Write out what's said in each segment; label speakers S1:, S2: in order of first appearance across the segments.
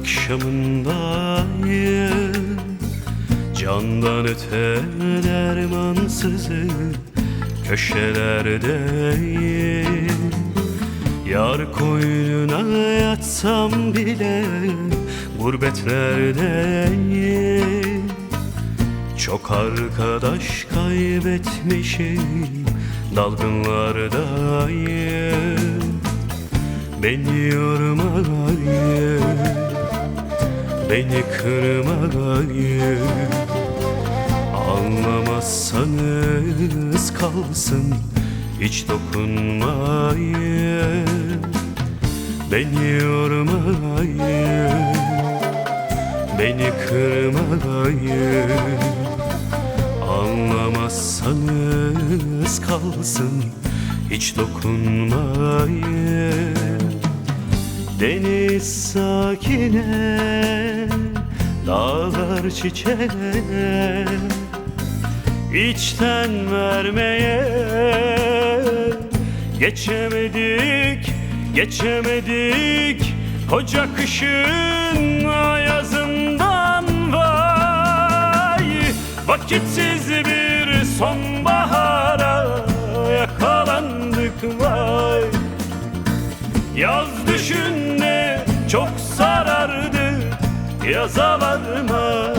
S1: akşamındayım, candan öte dermansızım, köşelerdeyim. Yar koynuna yatsam bile gurbetlerdeyim. Çok arkadaş kaybetmişim, dalgınlardayım. Beni yormayın, beni kırmayın. Anlamazsanız kalsın, hiç dokunmayın. Beni yormayın, beni kırmayın. Anlamazsanız kalsın, hiç dokunmayın. Deniz sakine, dağlar çiçeğe, içten vermeye geçemedik, geçemedik koca kışın ayazından. Vay, vakitsiz bir sonbahara yakalandık vay. Yaz düşünde çok sarardı, yaza varma.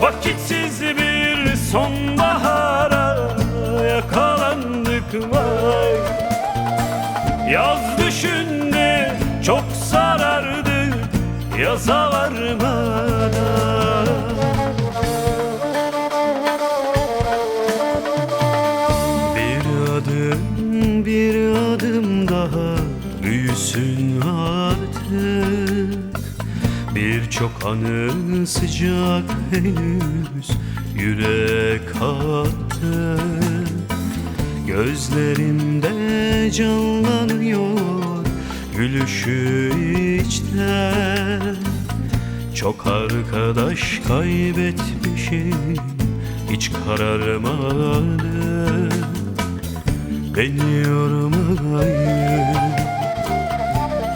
S1: Vakitsiz bir sonbahara yakalandık vay. Yaz düşünde çok sarardı, yaza varmadan. Bir adım daha büyüsün artık. Birçok anı sıcak henüz yürek attı. Gözlerimde canlanıyor gülüşü içten. Çok arkadaş kaybetmişim, hiç kararmadı. Beni yormayın,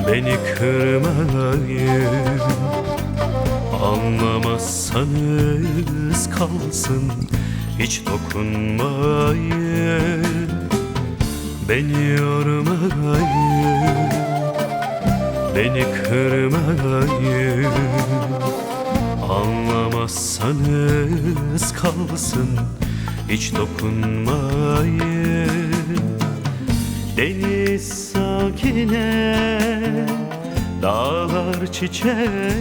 S1: beni kırmayın. Anlamazsanız kalsın, hiç dokunmayın. Beni yormayın, beni kırmayın. Anlamazsanız kalsın, hiç dokunmayın. Deniz sakine, dağlar çiçeğe,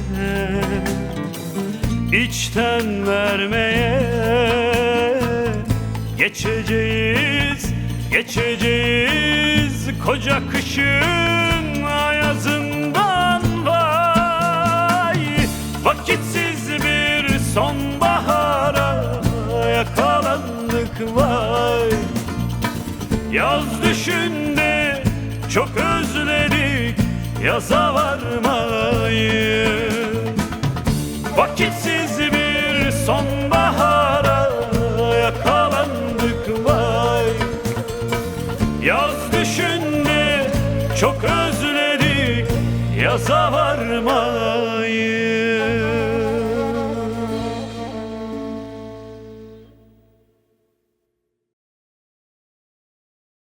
S1: içten vermeye geçeceğiz, geçeceğiz koca kışın ayazından. Vay, vakitsiz bir sonbahara yakalandık vay. Yaz düşünde çok özledik, yaza varmayı. Vakitsiz bir sonbahara yakalandık vay. Yaz düşünde çok özledik, yaza varmayı.